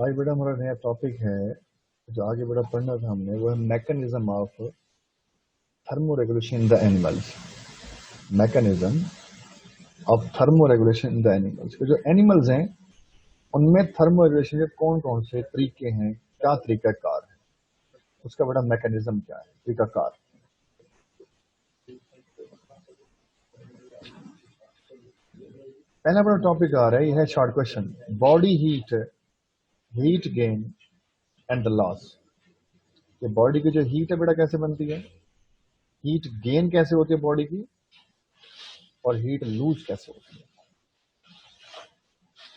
आज बेटा हमारा नया टॉपिक है जो आगे बेटा पढ़ना था हमने, वो है mechanism of thermo regulation in the animals. Mechanism of thermo regulation in the animals, जो एनिमल्स हैं उनमें थर्मो रेगुलेशन के कौन कौन से तरीके हैं, क्या तरीकाकार है, उसका बड़ा मैकेनिज्म क्या है, तरीकाकार। पहला बड़ा टॉपिक आ रहा है, यह है short question, body heat, heat gain and the loss. ये बॉडी की जो हीट है बेटा कैसे बनती है, हीट गेन कैसे होती है बॉडी की, और हीट लूज कैसे होती है।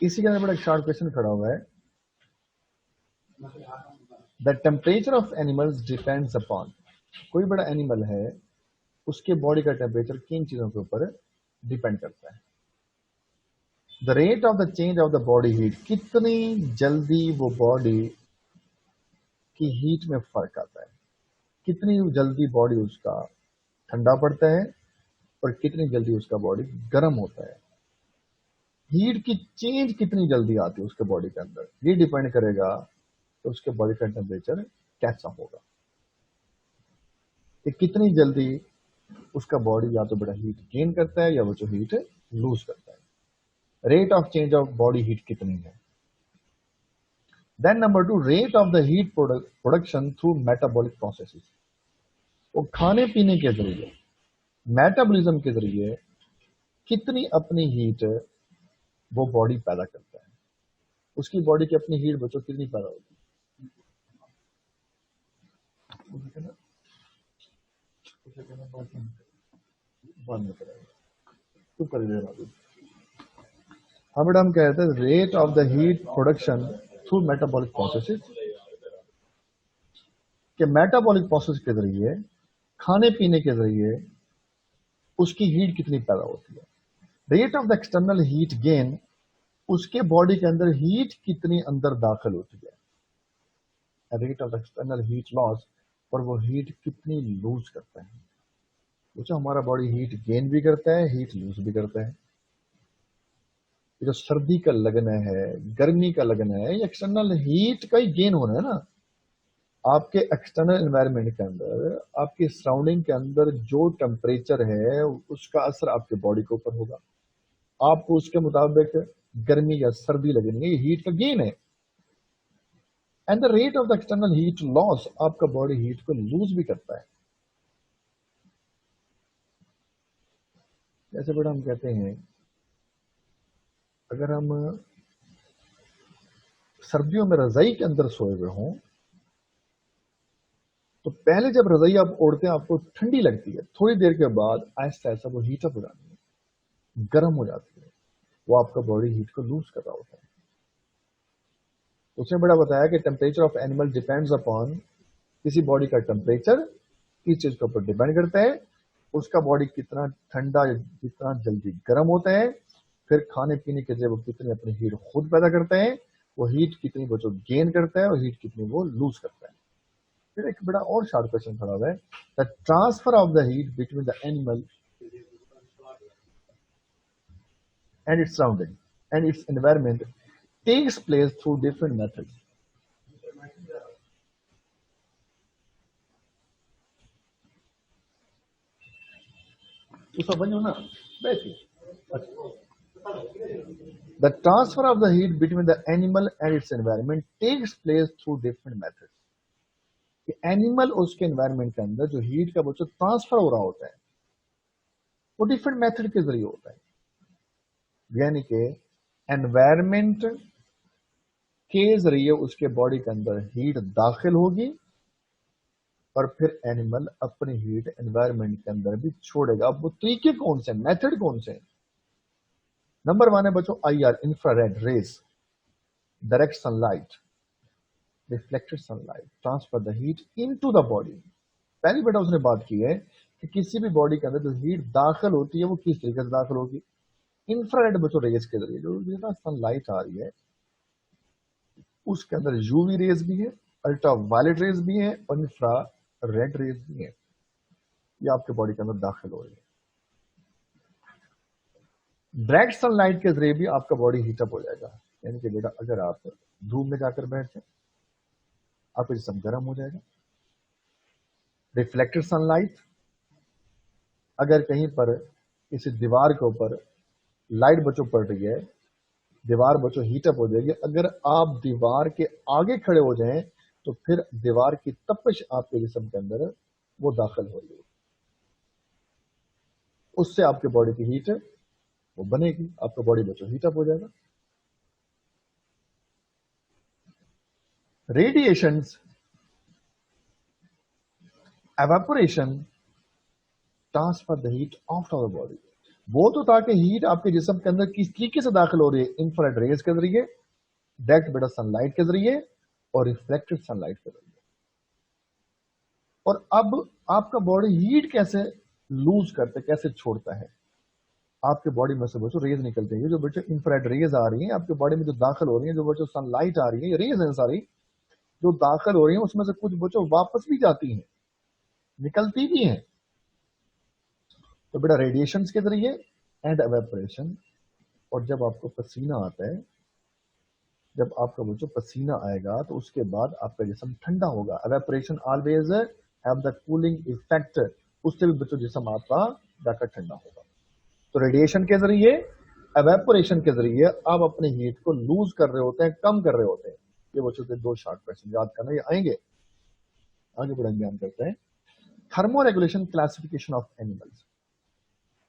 इसी के अंदर बड़ा एक शॉर्ट क्वेश्चन खड़ा हुआ है, the temperature of animals depends upon. कोई बड़ा एनिमल है, उसके बॉडी का टेम्परेचर किन चीजों के ऊपर डिपेंड करता है। The rate of the change of the body heat, कितनी जल्दी वो बॉडी की हीट में फर्क आता है, कितनी जल्दी बॉडी उसका ठंडा पड़ता है और कितनी जल्दी उसका बॉडी गर्म होता है। हीट की चेंज कितनी जल्दी आती है उसके बॉडी के अंदर, ये डिपेंड करेगा तो उसके बॉडी का टेम्परेचर कैसा होगा, कि कितनी जल्दी उसका बॉडी या तो बड़ा हीट गेन करता है या वो जो हीट लूज करता है। Rate of change of body heat कितनी है। Then number 2, rate of the heat production through metabolic processes. वो खाने पीने के जरिए, मेटाबॉलिज्म के जरिए कितनी अपनी हीट वो बॉडी पैदा करता है। उसकी बॉडी की अपनी हीट बच्चों कितनी पैदा होती है। हाँ बेटा, हम कहते हैं rate of the heat production through metabolic processes, कि मेटाबॉलिक प्रोसेस के जरिए, खाने पीने के जरिए उसकी हीट कितनी पैदा होती है। Rate of the external heat gain, उसके बॉडी के अंदर हीट कितनी अंदर दाखिल होती है। Rate of the external heat loss, और वो हीट कितनी लूज करता है। जो हमारा बॉडी हीट गेन भी करता है, हीट लूज भी करता है। जो सर्दी का लगना है, गर्मी का लगना है, ये एक्सटर्नल हीट का ही गेन होना है ना। आपके एक्सटर्नल एनवायरनमेंट के अंदर, आपकी सराउंडिंग के अंदर जो टेम्परेचर है उसका असर आपके बॉडी के ऊपर होगा। आपको उसके मुताबिक गर्मी या सर्दी लगनी है, ये हीट का गेन है। And the rate of the external heat loss, आपका बॉडी हीट को लूज भी करता है। जैसे बेटा हम कहते हैं, अगर हम सर्दियों में रजाई के अंदर सोए हुए हों तो पहले जब रजाई आप ओढ़ते हैं आपको ठंडी लगती है, थोड़ी देर के बाद आहिस्ता आहिस्ता वो हीट अप हो जाती है, गर्म हो जाती है। वो आपका बॉडी हीट को लूज कर रहा होता है। उसने बड़ा बताया कि temperature of animal depends upon, किसी बॉडी का टेम्परेचर किस चीज के ऊपर डिपेंड करता है, उसका बॉडी कितना ठंडा, कितना जल्दी गर्म होता है। फिर खाने पीने के जब वो कितनी अपनी हीट खुद पैदा करता है, वो हीट कितनी वो जो गेन करता है और हीट कितनी वो लूज करता है। फिर एक बड़ा और शार्ट क्वेश्चन खड़ा हुआ है, the transfer of the heat between the animal and its surrounding and its environment takes place through different methods. The transfer of the heat between the animal and its environment takes place through different methods. Animal उसके environment के अंदर जो heat का जो transfer हो रहा होता है वो डिफरेंट मेथड के जरिए होता है। यानी कि एनवायरमेंट के जरिए उसके बॉडी के अंदर हीट दाखिल होगी और फिर एनिमल अपनी हीट एनवायरमेंट के अंदर भी छोड़ेगा। अब वो तरीके कौन से, मेथड कौन से। नंबर 1 है बच्चों IR, infrared rays, direct sunlight, reflected sunlight transfer the heat into the body. पहली बेटा उसने बात की है कि किसी भी बॉडी के अंदर जो हीट दाखिल होती है वो किस तरीके से दाखिल होगी। इंफ्रारेड बच्चों रेज के जरिए, जो सनलाइट आ रही है उसके अंदर यूवी रेज भी है, अल्ट्रा वायलेट रेज भी है और इंफ्रा रेड रेज भी है, ये आपके बॉडी के अंदर दाखिल हो रही है। डायरेक्ट सनलाइट के जरिए भी आपका बॉडी हीटअप हो जाएगा। یعنی کہ بیٹا اگر آپ دھوپ میں جا کر بیٹھ جائیں آپ کا جسم گرم ہو جائے گا. ریفلیکٹڈ سن لائٹ, اگر کہیں پر کسی دیوار کے اوپر لائٹ بچوں پڑ رہی ہے, دیوار بچوں ہیٹ اپ ہو جائے گی, اگر آپ دیوار کے آگے کھڑے ہو جائیں تو پھر دیوار کی تپش آپ کے جسم کے اندر وہ داخل ہو گئی, اس سے آپ کے باڈی کی ہیٹ وہ بنے گی, آپ کا باڈی بچوں ہیٹ اپ ہو جائے گا. Radiations, evaporation, transfer the heat out of the body, وہ تو تاکہ ہیٹ آپ کے جسم کے اندر کس طریقے سے داخل ہو رہی ہے, انفرارڈ ریز کے ذریعے, ڈائریکٹ بیٹا سن لائٹ کے ذریعے, اور ریفلیکٹڈ سن لائٹ کے ذریعے. اور اب آپ کا باڈی ہیٹ کیسے لوز کرتے, کیسے چھوڑتا ہے, آپ کے باڈی میں سے بچوں ریز نکلتے ہیں, جو بچوں انفرارڈ ریز آ رہی ہیں آپ کے باڈی میں جو داخل ہو رہی ہیں, جو بچوں سن لائٹ آ رہی ہے, ریز ہیں ساری جو داخل ہو رہی ہیں, اس میں سے کچھ بچوں واپس بھی جاتی ہیں, نکلتی بھی ہیں. تو بیٹا ریڈیشنز کے ذریعے اینڈ ایویپوریشن. اور جب آپ کو پسینہ آتا ہے, جب آپ کا بچوں پسینہ آئے گا تو اس کے بعد آپ کا جسم ٹھنڈا ہوگا. Evaporation always have the cooling effect, اس سے بھی بچوں جسم آپ کا جا کر ٹھنڈا ہوگا. تو ریڈیشن کے ذریعے, ایویپوریشن کے ذریعے آپ اپنے ہیٹ کو لوز کر رہے ہوتے ہیں, کم کر رہے ہوتے ہیں. یہ بچوں سے 2 شارٹ کوسچن یاد کرنا, یہ آئیں گے, آگے بڑھیں بیان کرتے ہیں. Thermo regulation classification of animals.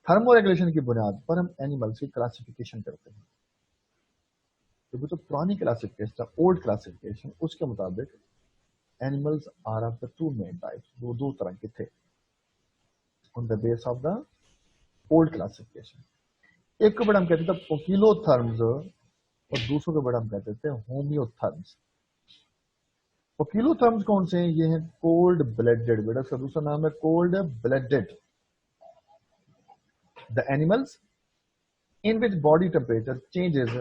Thermo regulation کی بنیاد پر ہم اینیملز کی کلاسیفیکیشن کرتے ہیں. تو جو پرانی کلاسیفیکیشن, اولڈ کلاسیفیکیشن, اس کے مطابق animals are of the 2 main types, دو طرح کے تھے on the base of the old classification. ایک کو بڑا ہم کہتے تھے پوکیلو تھرمز, اور دوسروں کو بڑا ہم کہتے تھے ہومیو تھرمز. پوکیلو تھرمز کون سے ہیں؟ یہ ہیں کولڈ بلڈڈ, بیٹا اس کا دوسرا نام ہے cold blooded. The animals in which body temperature changes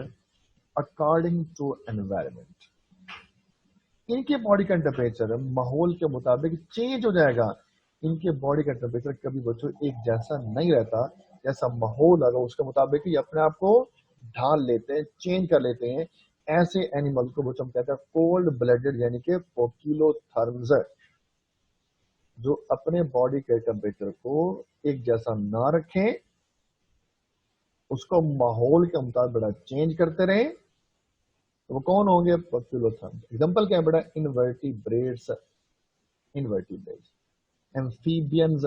according to environment. ان کے باڈی کا ٹمپریچر ماحول کے مطابق چینج ہو جائے گا. ان کے باڈی کا ٹمپریچر کبھی بچوں ایک جیسا نہیں رہتا, جیسا ماحول ہوگا اس کے مطابق ہی اپنے آپ کو ڈھال لیتے ہیں, چینج کر لیتے ہیں. ایسے اینیمل کو بچوں ہم کہتے ہیں کولڈ بلڈڈ, یعنی کہ پوکیلو تھرمز, جو اپنے باڈی کے ٹمپریچر کو ایک جیسا نہ رکھیں, اس کو ماحول کے مطابق بڑا چینج کرتے رہیں. تو وہ کون ہوں گے؟ پوکیلو تھرمز. ایگزامپل کیا ہے بیٹا؟ انورٹیبریٹس, انورٹیبریٹس, ایمفیبینز,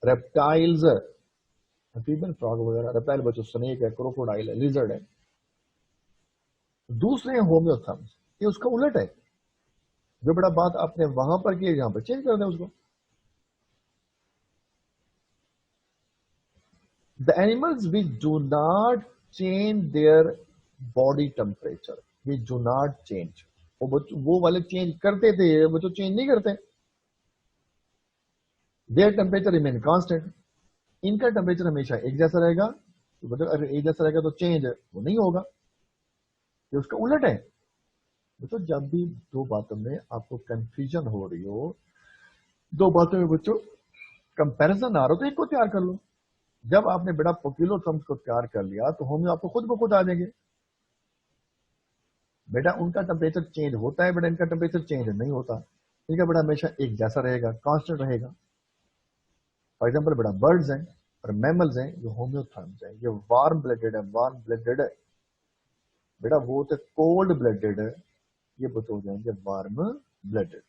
ریپٹائلز, ایمفیبین فراگ وغیرہ, ریپٹائل بچوں سنیک ہے, کروکوڈائل ہے, لیزرڈ ہے. دوسرے ہیں ہومیو تھرمز, یہ اس کا الٹ ہے, جو بڑا بات آپ نے وہاں پر کی یہاں پر چینج کر دیں اس کو. The animals which do not change their body temperature, which do not change, وہ والے چینج کرتے تھے, وہ تو چینج نہیں کرتے. Their temperature remain constant, ان کا ٹمپریچر ہمیشہ ایک جیسا رہے گا. اگر ایک جیسا رہے گا تو چینج وہ نہیں ہوگا, یہ اس کا الٹ ہے. بچوں جب بھی دو باتوں میں آپ کو کنفیوژن ہو رہی ہو, دو باتوں میں بچوں کمپیرزن آ رہا ہو, تو ایک کو تیار کر لو. جب آپ نے بیٹا پوکیلو تھرمز کو تیار کر لیا تو ہومیو آپ کو خود بخود آ جائیں گے. بیٹا ان کا ٹمپریچر چینج ہوتا ہے, بیٹا ان کا ٹمپریچر چینج نہیں ہوتا. ان کا بیٹا ہمیشہ ایک جیسا رہے گا, کانسٹنٹ رہے گا. فار ایگزامپل بیٹا برڈز ہیں اور میملز ہیں جو ہومیو تھرمز ہیں, یہ وارم بلڈڈ ہے, وارم بلڈڈ ہے. بیٹا وہ ہوتے کولڈ بلڈڈ ہے, یہ بچے ہو جائیں گے وارم بلڈڈ.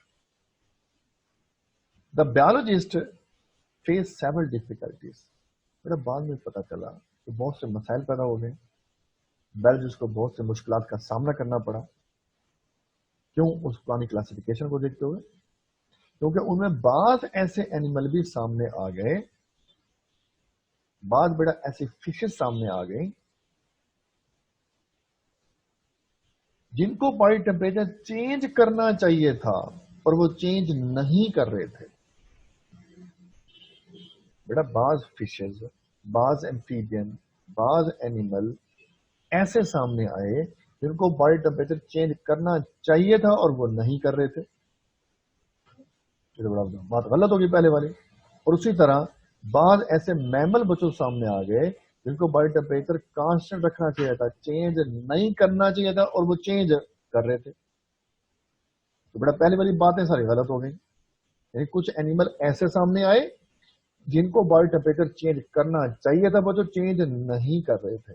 دا بیولوجسٹ فیس سیورل ڈیفیکلٹیز. میرا بعد میں پتا چلا کہ بہت سے مسائل پیدا ہو گئے, بیولوجسٹ کو بہت سے مشکلات کا سامنا کرنا پڑا. کیوں؟ اس پرانی کلاسیفیکیشن کو دیکھتے ہوئے, کیونکہ ان میں بعض ایسے اینیمل بھی سامنے آ گئے, بعض بیٹا ایسی فشز سامنے آ گئی جن کو باڈی ٹیمپریچر چینج کرنا چاہیے تھا اور وہ چینج نہیں کر رہے تھے. بیٹا بعض فشز, بعض ایمفیبین, بعض اینیمل ایسے سامنے آئے جن کو باڈی ٹیمپریچر چینج کرنا چاہیے تھا اور وہ نہیں کر رہے تھے. بات غلط ہوگی پہلے والی. اور اسی طرح بعض ایسے میمل بچوں سامنے آ گئے जिनको बॉडी टेम्परेचर कांस्टेंट रखना चाहिए था, चेंज नहीं करना चाहिए था, और वो चेंज कर रहे थे। तो बेटा पहली वाली बातें सारी गलत हो गई। यानी कुछ एनिमल ऐसे सामने आए जिनको बॉडी टेम्परेचर चेंज करना चाहिए था, वो जो चेंज नहीं कर रहे थे,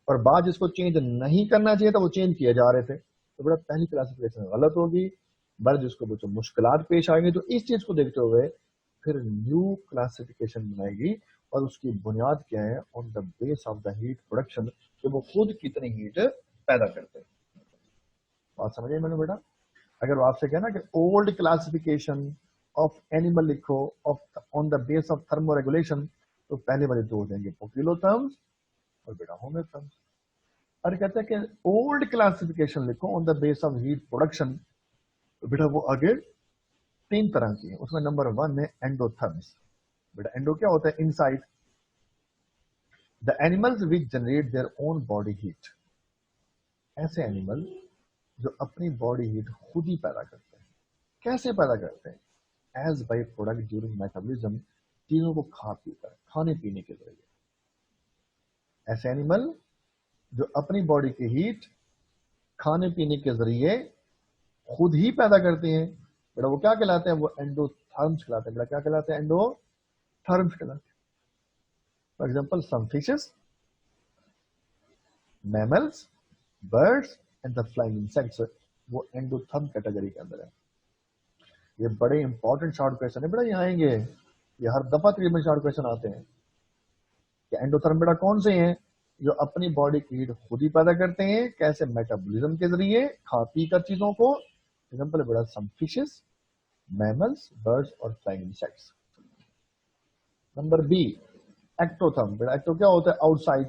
और बाद जिसको चेंज नहीं करना चाहिए था वो चेंज किए जा रहे थे। तो बेटा पहली क्लासिफिकेशन गलत होगी। बाद जिसको बच्चों मुश्किलात पेश आएंगे, तो इस चीज को देखते हुए फिर न्यू क्लासिफिकेशन बनाएगी, और उसकी बुनियाद क्या है, on the base of the heat production, कि वो खुद कितनी हीट पैदा करते हैं। बात समझिए मैंने बेटा। अगर वो आपसे कहना कि ओल्ड क्लासिफिकेशन ऑफ एनिमल लिखो of on the base of thermo regulation, तो पहले वाले दो हो जाएंगे पोकिलोथर्म्स और बेटा होमियोथर्म्स। और कहते हैं कि ओल्ड क्लासिफिकेशन लिखो on the base of heat production, तो बेटा वो आगे तीन तरह की है। उसमें नंबर 1 है एंडोथर्म्स। बेटा एंडो क्या होता है, inside the animals which generate their own body heat. ऐसे एनिमल जो अपनी बॉडी हीट खुद ही पैदा करते हैं। कैसे पैदा करते हैं, as by product during metabolism, चीजों को खा पी कर, खाने पीने के जरिए। ऐसे एनिमल जो अपनी बॉडी की हीट खाने पीने के जरिए खुद ही पैदा करते हैं, बेटा वो क्या कहलाते हैं, वो एंडोथर्म्स कहलाते हैं। बेटा क्या कहलाते हैं, एंडोथर्म्स कहलाते हैं। For example some fishes, mammals, birds and the flying insects, वो एंडोथर्म कैटेगरी के अंदर है। ये बड़े इंपॉर्टेंट शॉर्ट क्वेश्चन है बेटा, ये आएंगे, ये हर दफा तकरीबन शॉर्ट क्वेश्चन आते हैं कि एंडोथर्म बेटा कौन से हैं, जो अपनी बॉडी की हीट खुद ही पैदा करते हैं। कैसे, मेटाबॉलिज्म के जरिए, खा पी कर चीजों को। एग्जाम्पल बेटा सम फिशेस, मैमल्स, बर्ड्स और flying insects. Number B ectotherm. बेटा एक्टो क्या होता है, outside,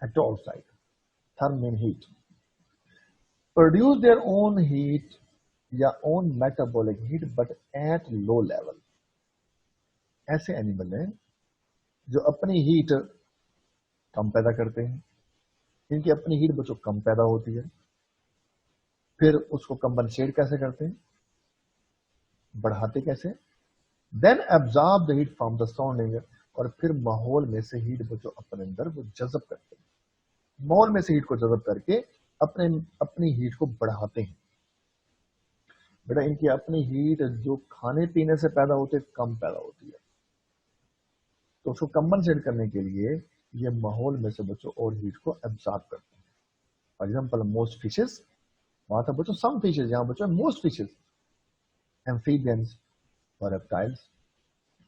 ecto outside, therm mean heat, produce their own heat या own metabolic heat but at low level. ऐसे एनिमल हैं जो अपनी हीट कम पैदा करते हैं। इनकी अपनी हीट बच्चों कम पैदा होती है, फिर उसको कंपनसेट कैसे करते हैं, बढ़ाते कैसे, then absorb the heat from the surrounding, और फिर माहौल में से हीट बच्चों अपने अंदर वो जज़ब करते हैं। माहौल में से हीट को जज़ब करके अपनी हीट को बढ़ाते हैं। बेटा इनकी अपनी हीट जो खाने पीने से पैदा होती है कम पैदा होती है, तो उसको कंपनसेट करने के लिए ये माहौल में से बच्चों और हीट को एब्जॉर्ब करते हैं। फॉर एग्जाम्पल मोस्ट फिशेस, वहां था बच्चों सम फिशेस, यहाँ बच्चों मोस्ट फिशेस, एम्फीबियंस और reptiles.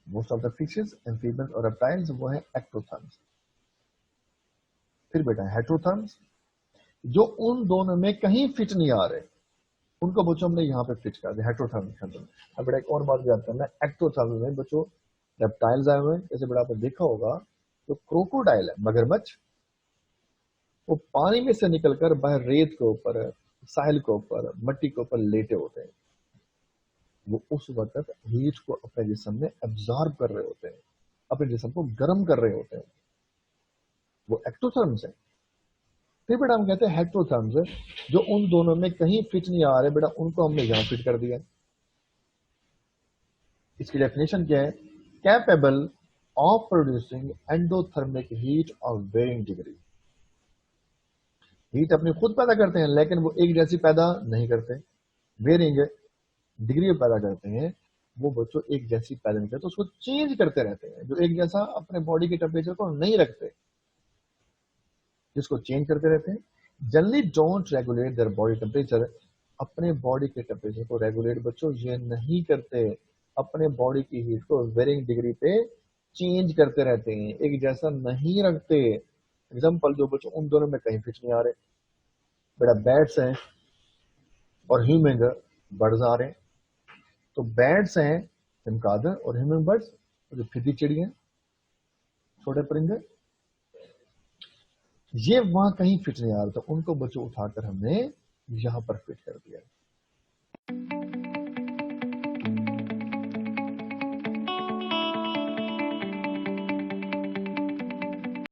Most of the fishes, amphibians और रेप्टाइल्स वो है एक्टोथर्म्स। फिर बेटा हेटेरोथर्म्स, जो उन दोनों में कहीं फिट नहीं आ रहे, उनको बच्चों हमने यहाँ पे फिट कर दिया हेटेरोथर्म्स के अंदर। अब बेटा एक और बात याद करना, एक्टोथर्म्स में बच्चों रेप्टाइल्स आए हुए हैं। जैसे बेटा आपने देखा होगा तो क्रोकोडाइल है, मगरमच्छ, वो पानी में से निकलकर बाहर रेत के ऊपर, साहिल के ऊपर, मट्टी के ऊपर लेटे होते हैं। वो उस वक्त हीट को अपने जिस्म में एब्जॉर्ब कर रहे होते हैं, अपने जिस्म को गर्म कर रहे होते हैं। वो एक्टोथर्म्स है। फिर बेटा हम कहते हैं हेटेरोथर्म्स है, जो उन दोनों में कहीं फिट नहीं आ रहे, बेटा उनको हमने यहां फिट कर दिया। इसकी डेफिनेशन क्या है, capable of producing endothermic heat of varying degree. Heat अपनी खुद पैदा करते हैं, लेकिन वो एक जैसी पैदा नहीं करते, वेरिंग डिग्री पैदा करते हैं। वो बच्चों एक जैसी पैदा नहीं करते, तो उसको चेंज करते रहते हैं। जो एक जैसा अपने बॉडी के टेम्परेचर को नहीं रखते, जिसको चेंज करते रहते हैं। Generally don't regulate their body temperature, अपने बॉडी के टेम्परेचर को रेगुलेट बच्चों ये नहीं करते, अपने बॉडी की हीट को वेरिंग डिग्री पे चेंज करते रहते हैं, एक जैसा नहीं रखते। एग्जाम्पल जो बच्चों उन दोनों में कहीं फिट नहीं आ रहे, बेटा बैट्स हैं और ह्यूमन बर्ड्स आ रहे हैं। तो बैट्स हैं चमगादड़ और ह्यूमन बर्ड्स, जो फिदी चिड़िया, छोटे परिंदे, ये वहां कहीं फिट नहीं आ रहा था, उनको बच्चों उठाकर हमने यहां पर फिट कर दिया।